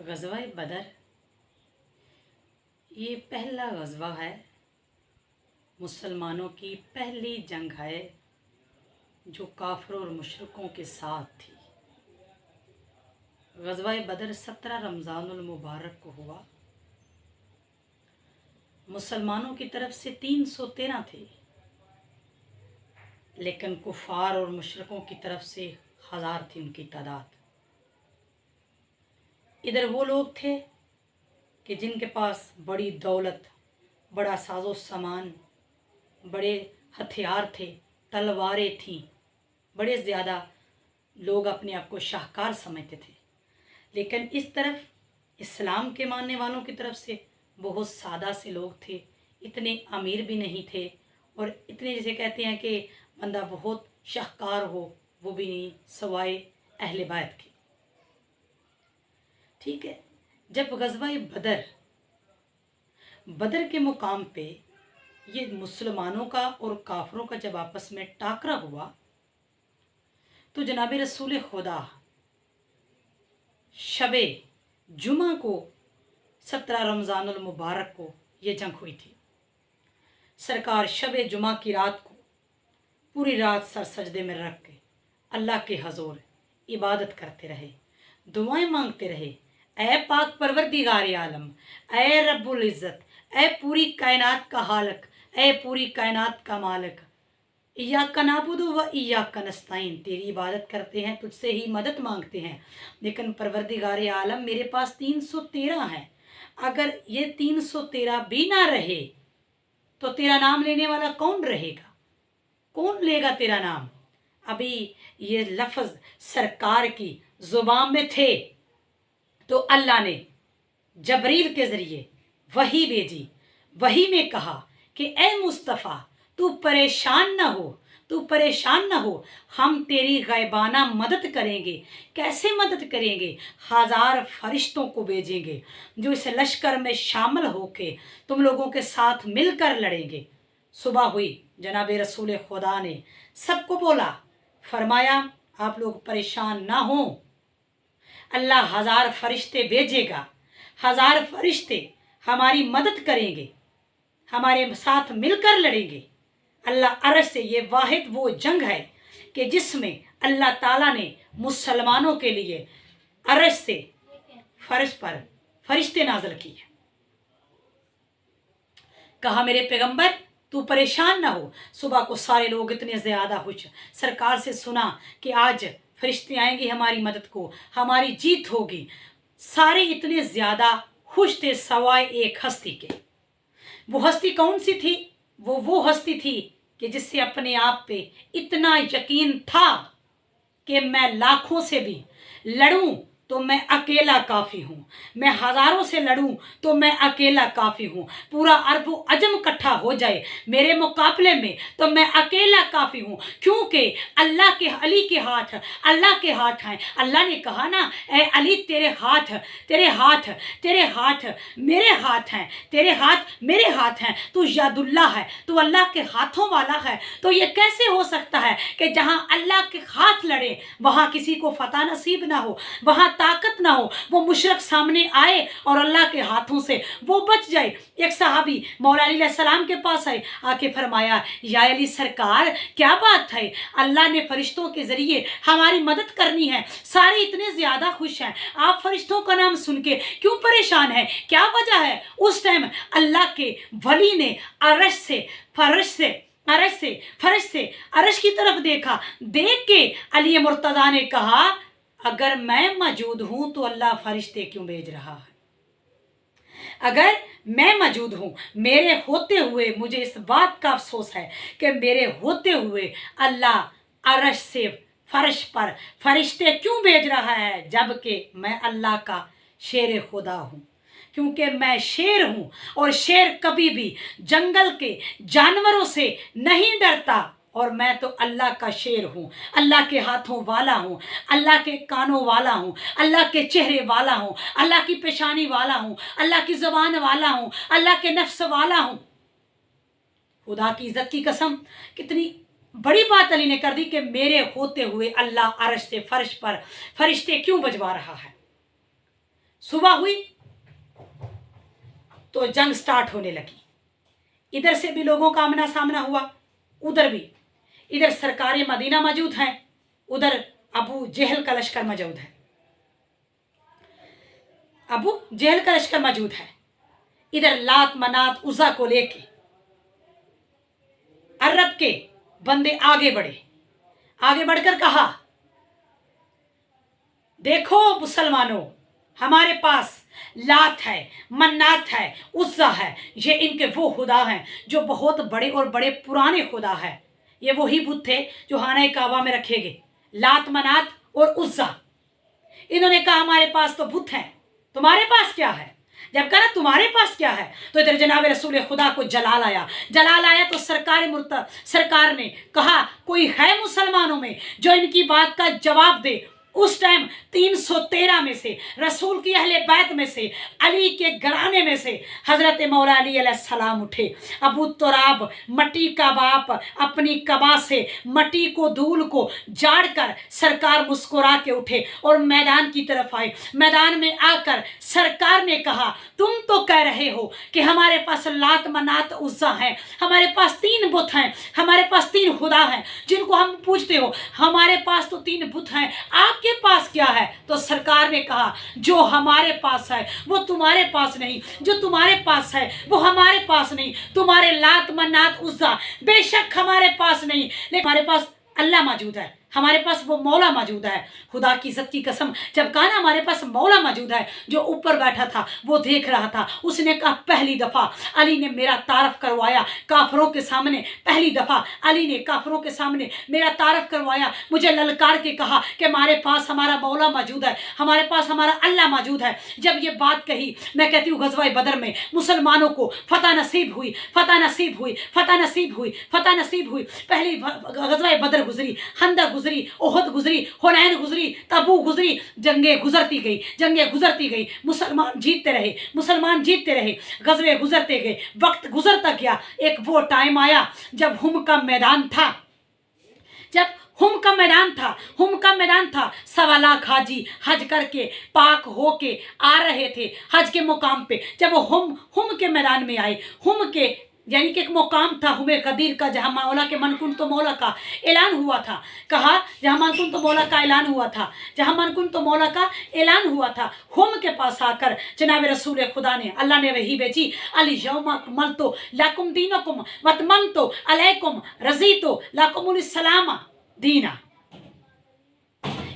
ग़ज़वा बदर ये पहला ग़ज़वा है, मुसलमानों की पहली जंग है जो काफ़िरों और मुशरिकों के साथ थी। ग़ज़वा बदर 17 रमज़ानुल मुबारक को हुआ। मुसलमानों की तरफ से 313 थे, लेकिन कुफ़ार और मुशरिकों की तरफ से 1000 थी उनकी तादाद। इधर वो लोग थे कि जिनके पास बड़ी दौलत, बड़ा साजो सामान, बड़े हथियार थे, तलवारें थीं, बड़े ज़्यादा लोग अपने आप को शाहकार समझते थे। लेकिन इस तरफ इस्लाम के मानने वालों की तरफ से बहुत सादा से लोग थे, इतने अमीर भी नहीं थे और इतने जैसे कहते हैं कि बंदा बहुत शाहकार हो, वो भी नहीं, सवाए अहले बैत के। ठीक है, जब ग़ज़वा बदर के मुकाम पे ये मुसलमानों का और काफिरों का जब आपस में टाकरा हुआ तो जनाब रसूल खुदा शबे जुमा को 17 रमज़ानुल मुबारक को ये जंग हुई थी। सरकार शबे जुमा की रात को पूरी रात सर सजदे में रख के अल्लाह के हजूर इबादत करते रहे, दुआएं मांगते रहे। ऐ पाक परवरदिगार आलम, ऐ रब्बुल इज़्ज़त, ऐ पूरी कायनात का हालक, ऐ पूरी कायनात का मालिक, इय्याका नअबुदु व इय्याका नस्तईन, तेरी इबादत करते हैं, तुझसे ही मदद मांगते हैं। लेकिन परवरदिगार आलम मेरे पास 313 है, अगर ये 313 भी ना रहे तो तेरा नाम लेने वाला कौन रहेगा? कौन लेगा तेरा नाम? अभी ये लफ्ज़ सरकार की ज़ुबान में थे तो अल्लाह ने जबरील के ज़रिए वही भेजी। वही में कहा कि ए मुस्तफ़ा तू परेशान ना हो, तू परेशान ना हो, हम तेरी गैबाना मदद करेंगे। कैसे मदद करेंगे? 1000 फरिश्तों को भेजेंगे जो इस लश्कर में शामिल होके तुम लोगों के साथ मिलकर लड़ेंगे। सुबह हुई, जनाब रसूल खुदा ने सबको बोला, फरमाया आप लोग परेशान ना हो, अल्लाह 1000 फरिश्ते भेजेगा, 1000 फरिश्ते हमारी मदद करेंगे, हमारे साथ मिलकर लड़ेंगे। अल्लाह अर्श से ये वाहिद वो जंग है कि जिसमें अल्लाह ताला ने मुसलमानों के लिए अर्श से फर्श पर फरिश्ते नाज़िल किए। कहा मेरे पैगंबर तू परेशान ना हो। सुबह को सारे लोग इतने ज़्यादा खुश, सरकार से सुना कि आज फरिश्ते आएंगे हमारी मदद को, हमारी जीत होगी। सारे इतने ज़्यादा खुश थे सवाए एक हस्ती के। वो हस्ती कौन सी थी? वो हस्ती थी कि जिससे अपने आप पे इतना यकीन था कि मैं लाखों से भी लड़ूं तो मैं अकेला काफ़ी हूँ, मैं 1000 से लड़ूं तो मैं अकेला काफ़ी हूँ। पूरा अरब अजम इकट्ठा हो जाए मेरे मुकाबले में तो मैं अकेला काफ़ी हूँ, क्योंकि अल्लाह के अली के हाथ अल्लाह के हाथ हैं। अल्लाह ने कहा ना, ए अली तेरे हाथ तेरे हाथ तेरे हाथ मेरे हाथ हैं, तेरे हाथ मेरे हाथ हैं, तू यादुल्ला है, तू अल्लाह के हाथों वाला है। तो ये कैसे हो सकता है कि जहाँ अल्लाह के हाथ लड़े वहाँ किसी को फतह नसीब ना हो, वहाँ ताकत ना हो, वो मुशरक सामने आए और अल्लाह के हाथों से वो बच जाए। एक सहाबी मौला अली सलाम के पास आए, आके फरमाया या अली सरकार क्या बात है, अल्लाह ने फरिश्तों के ज़रिए हमारी मदद करनी है, सारे इतने ज़्यादा खुश हैं, आप फरिश्तों का नाम सुन के क्यों परेशान हैं, क्या वजह है? उस टाइम अल्लाह के वली ने फर्श से अर्श की तरफ देखा। देख के अली मुर्तज़ा ने कहा अगर मैं मौजूद हूं तो अल्लाह फरिश्ते क्यों भेज रहा है? अगर मैं मौजूद हूं, मेरे होते हुए मुझे इस बात का अफसोस है कि मेरे होते हुए अल्लाह अर्श से फर्श पर फरिश्ते क्यों भेज रहा है, जबकि मैं अल्लाह का शेर खुदा हूं। क्योंकि मैं शेर हूं और शेर कभी भी जंगल के जानवरों से नहीं डरता और मैं तो अल्लाह का शेर हूँ, अल्लाह के हाथों वाला हूँ, अल्लाह के कानों वाला हूँ, अल्लाह के चेहरे वाला हूँ, अल्लाह की पेशानी वाला हूँ, अल्लाह की ज़बान वाला हूँ, अल्लाह के नफ्स वाला हूँ। खुदा की इज़्ज़त की कसम, कितनी बड़ी बात अली ने कर दी कि मेरे होते हुए अल्लाह अर्श से फर्श पर फरिश्ते क्यों भिजवा रहा है। सुबह हुई तो जंग स्टार्ट होने लगी। इधर से भी लोगों का आमना सामना हुआ, उधर भी। इधर सरकारें मदीना मौजूद हैं, उधर अबू जहल का लश्कर मौजूद है। अबू जहल का लश्कर मौजूद है। इधर लात मनात उज़्ज़ा को लेके अरब के बंदे आगे बढ़े। आगे बढ़कर कहा, देखो मुसलमानों, हमारे पास लात है, मन्नात है, उज़्ज़ा है। ये इनके वो खुदा हैं जो बहुत बड़े और बड़े पुराने खुदा हैं। ये वही बुत थे जो खाने काबा में रखे गए, लात मनात और उज़्ज़ा। इन्होंने कहा हमारे पास तो बुत हैं, तुम्हारे पास क्या है? जब कहा तुम्हारे पास क्या है, तो इधर जनाब रसूल खुदा को जलाल आया। जलाल आया तो सरकार ने कहा कोई है मुसलमानों में जो इनकी बात का जवाब दे। उस टाइम 313 में से रसूल की अहले बैत में से अली के घराने में से हज़रत मौला अली अलैहिस्सलाम उठे। अबू तुराब मट्टी का बाप अपनी कबा से मट्टी को धूल को जाड़ कर सरकार मुस्कुरा के उठे और मैदान की तरफ आए। मैदान में आकर सरकार ने कहा तुम तो कह रहे हो कि हमारे पास लात मनात उज़्ज़ा हैं, हमारे पास 3 बुत हैं, हमारे पास 3 खुदा हैं जिनको हम पूछते हो, हमारे पास तो 3 बुत हैं, आपके पास क्या है? तो सरकार ने कहा जो हमारे पास है वो तुम्हारे पास नहीं, जो तुम्हारे पास है वो हमारे पास नहीं। तुम्हारे लात मन्नात उज़्ज़ा बेशक हमारे पास नहीं, लेकिन हमारे पास अल्लाह मौजूद है, हमारे पास वो मौला मौजूद है। खुदा की इज्जत की कसम, जब कहा ना हमारे पास मौला मौजूद है, जो ऊपर बैठा था वो देख रहा था, उसने कहा पहली दफ़ा अली ने मेरा तारफ़ करवाया काफरों के सामने। पहली दफ़ा अली ने काफरों के सामने मेरा तारफ़ करवाया, मुझे ललकार के कहा कि हमारे पास हमारा मौला मौजूद है, हमारे पास हमारा अल्लाह मौजूद है। जब ये बात कही, मैं कहती हूँ ग़ज़वा बदर में मुसलमानों को फ़तह नसीब हुई, फ़तह नसीब हुई, फ़तह नसीब हुई, फ़तह नसीब हुई। पहली ग़ज़वा बदर गुजरी, खंदक गुजरी, ओहद गुजरी, हुनैन गुजरी, तबूक गुजरी। जंगे गुजरती गई, जंगे गुजरती गई, मुसलमान जीतते रहे, मुसलमान जीतते रहे, गज़वे गुजरते गए, वक्त गुजरता गया। एक वो टाइम आया जब हुम का मैदान था, जब हुम का मैदान था 1.25 लाख हाजी हज करके पाक होके आ रहे थे हज के मुकाम पे। जब वो हुम के मैदान में आए, हुम के यानी कि एक मुकाम था हुमे कदीर का, जहाँ मौला के मनकुन तो मौला का ऐलान हुआ था। कहा जहाँ मनकुन तो मौला का ऐलान हुआ था, जहाँ मनकुन तो मौला का ऐलान हुआ था। हुम के पास आकर जनाब रसूल खुदा ने, अल्लाह ने वही भेजी, अल यौमा अकमलतु लकुम दीनकुम वतममतु अलैकुम रज़ीतु लकुमुल इस्लाम दीना,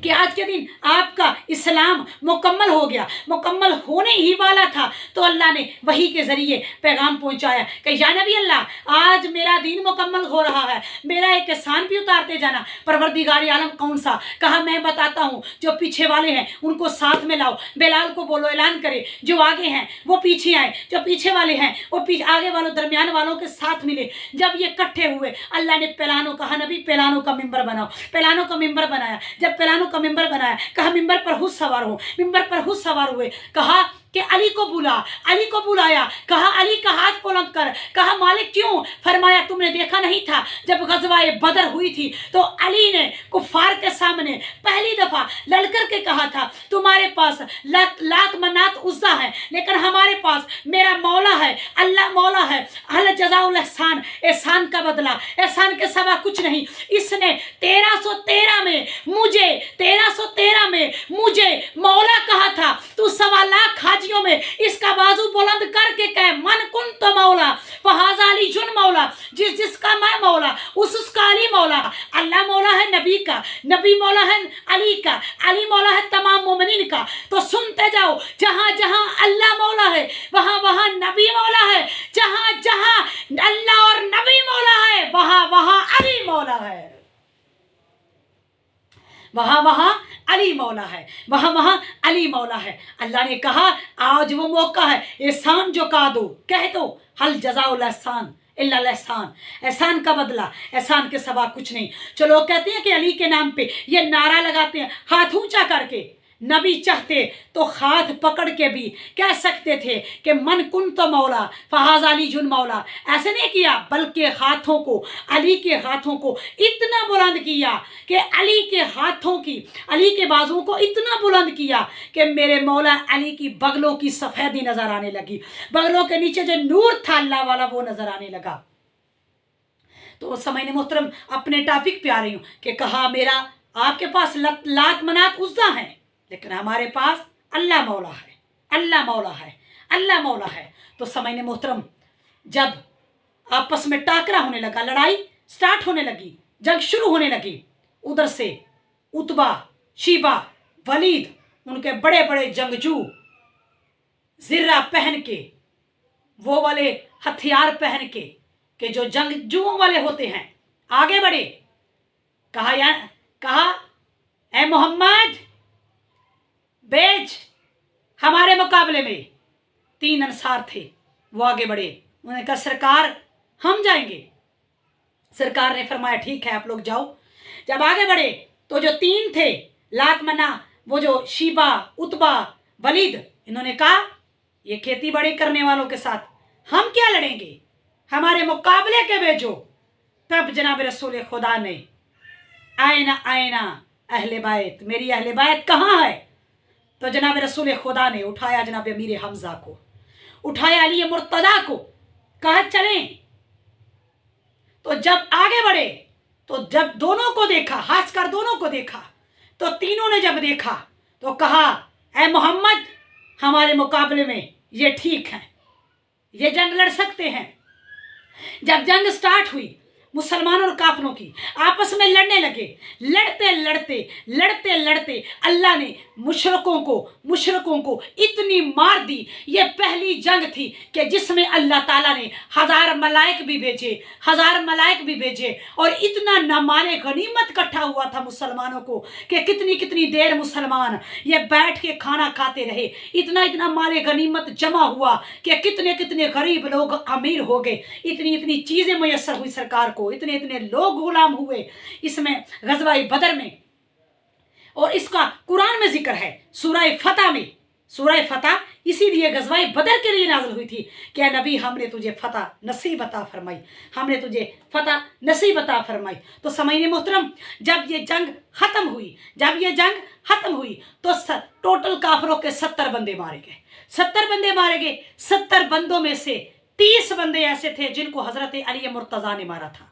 कि आज के दिन आपका इस्लाम मुकम्मल हो गया, मुकम्मल होने ही वाला था। तो अल्लाह ने वही के ज़रिए पैगाम पहुंचाया कि या नबी अल्लाह आज मेरा दीन मुकम्मल हो रहा है, मेरा एक एहसान भी उतारते जाना। परवरदिगार आलम कौन सा? कहा मैं बताता हूँ, जो पीछे वाले हैं उनको साथ में लाओ, बिलाल को बोलो ऐलान करे, जो आगे हैं वो पीछे आए, जो पीछे वाले हैं वो आगे वालों दरमियान वालों के साथ मिले। जब ये इकट्ठे हुए अल्लाह ने पेलानो कहा नबी पेलानो का मिंबर बनाओ, पेलानो का मिंबर बनाया। जब पेलानो का मिंबर बनाया, कहा मिंबर पर खुद सवार हो, मिंबर पर खुद सवार हुए। कहा कि अली को बुलाया, कहा अली का हाथ बुलंद कर। कहा मालिक क्यों? फरमाया तुमने देखा नहीं था जब ग़ज़वाए बदर हुई थी तो अली ने कुफ़ार के सामने पहली दफ़ा ललकर के कहा था तुम्हारे पास लात मनात उज़्ज़ा है, लेकिन हमारे पास मेरा मौला है, अल्लाह मौला है। हल जज़ाउल एहसान, एहसान का बदला, एहसान के सिवा कुछ नहीं। इसने 1313 में मुझे मौला कहा था। तू 1.25 लाख हाजियों में इसका बाजू बुलंद करके कहे मन कुन तो मौला फहाज़ा अली जुन मौला, जिसका मैं मौला उसका अली मौला। अल्लाह मौला है नबी का, नबी मौला है अली का, अली मौला है तमाम मोमिनीन का। तो सुनते जाओ, जहाँ जहाँ अल्लाह मौला है वहाँ वहाँ नबी मौला है, जहाँ जहाँ अल्लाह और नबी मौला है वहाँ वहाँ अली मौला है, वहाँ वहाँ अली मौला है, वहाँ वहाँ अली मौला है। अल्लाह ने कहा आज वो मौका है, एहसान जो कह दो हल जज़ाउल एहसान इल्ला एहसान, एहसान का बदला, एहसान के सिवा कुछ नहीं। चलो कहते हैं कि अली के नाम पे ये नारा लगाते हैं हाथ ऊंचा करके, नबी चाहते तो हाथ पकड़ के भी कह सकते थे कि मन कुन तो मौला फहाज अली जुन मौला। ऐसे नहीं किया, बल्कि हाथों को, अली के हाथों को इतना बुलंद किया कि अली के हाथों की, अली के बाजुओं को इतना बुलंद किया कि मेरे मौला अली की बगलों की सफ़ेदी नज़र आने लगी, बगलों के नीचे जो नूर था अल्लाह वाला वो नज़र आने लगा। तो उस समय ने मोहतरम अपने टॉपिक पे आ रही हूँ कि कहा मेरा आपके पास लात मनात उज़्ज़ा है, लेकिन हमारे पास अल्लाह मौला है, अल्लाह मौला है, अल्लाह मौला है। तो समय ने मोहतरम जब आपस में टाकरा होने लगा, लड़ाई स्टार्ट होने लगी, जंग शुरू होने लगी, उधर से उतबा, शीबा, वलीद, उनके बड़े बड़े जंगजू ज़िर्रा पहन के, वो वाले हथियार पहन के कि जो जंगजुओं वाले होते हैं, आगे बढ़े। कहा ए मोहम्मद बेज हमारे मुकाबले में। 3 अंसार थे, वो आगे बढ़े, उन्होंने कहा सरकार हम जाएंगे। सरकार ने फरमाया ठीक है आप लोग जाओ। जब आगे बढ़े तो जो 3 थे, लात मना, वो जो शीबा, उतबा, वलीद, इन्होंने कहा ये खेती बाड़ी करने वालों के साथ हम क्या लड़ेंगे, हमारे मुकाबले के भेजो। तब जनाब रसूल खुदा ने आयना आयना अहले बैत, मेरी अहले बैत कहाँ है? तो जनाब रसूल खुदा ने उठाया जनाब अमीर हमजा को, उठाया अली मुर्तजा को, कहा चलें। तो जब आगे बढ़े तो जब दोनों को देखा, खासकर दोनों को देखा, तो तीनों ने जब देखा तो कहा ए मोहम्मद हमारे मुकाबले में ये ठीक है, ये जंग लड़ सकते हैं। जब जंग स्टार्ट हुई, मुसलमानों और काफिरों की आपस में लड़ने लगे, लड़ते लड़ते लड़ते लड़ते अल्लाह ने मुशरकों को इतनी मार दी। ये पहली जंग थी कि जिसमें अल्लाह ताला ने 1000 मलाइक भी भेजे और इतना नमाले गनीमत इकट्ठा हुआ था मुसलमानों को कि कितनी कितनी देर मुसलमान ये बैठ के खाना खाते रहे। इतना माले गनीमत जमा हुआ कि कितने कितने गरीब लोग अमीर हो गए। इतनी चीज़ें मुयस्सर हुई सरकार को, इतने लोग गुलाम हुए इसमें गज़वा बदर में। और इसका कुरान में जिक्र है सूरह फतह में। सूरह फतह इसीलिए गज़वा बदर के लिए नाज़िल हुई थी कि नबी हमने तुझे फतह नसीब अता फरमाई, हमने तुझे फतह नसीब अता फरमाई। तो समझिए मोहतरम, जब ये जंग ख़त्म हुई तो टोटल काफिरों के 70 बंदे मारे गए। 70 बंदों में से 30 बंदे ऐसे थे जिनको हज़रत अली मुर्तज़ा ने मारा था।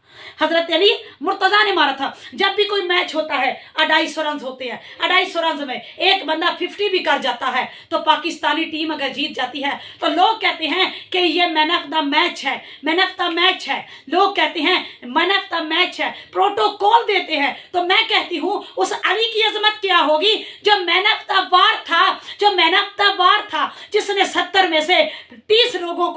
जब भी कोई मैच होता है 250 रन होते हैं, 250 रन में एक बंदा 50 भी कर जाता है तो पाकिस्तानी टीम अगर जीत जाती है तो लोग कहते हैं कि ये मैन ऑफ द मैच है, लोग कहते हैं मैन ऑफ द मैच है, प्रोटोकॉल देते हैं। तो मैं कहती हूँ उस अली की अजमत क्या होगी जो मैन ऑफ द वार था, जिसने 70 में से 30 लोगों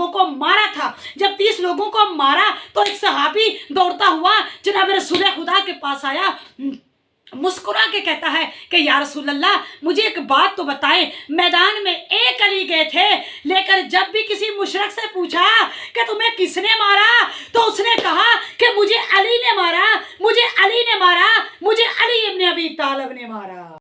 को मारा था। जब 30 लोगों को मारा तो एक सहाबी दौड़ता हुआ जनाब रसूल खुदा के पास आया, मुस्कुरा के कहता है कि या रसूल अल्लाह मुझे एक बात तो बताएं, मैदान में एक अली गए थे, लेकिन जब भी किसी मुशरक से पूछा कि तुम्हें किसने मारा तो उसने कहा कि मुझे अली ने मारा, मुझे अली इब्न अबी तालिब ने मारा।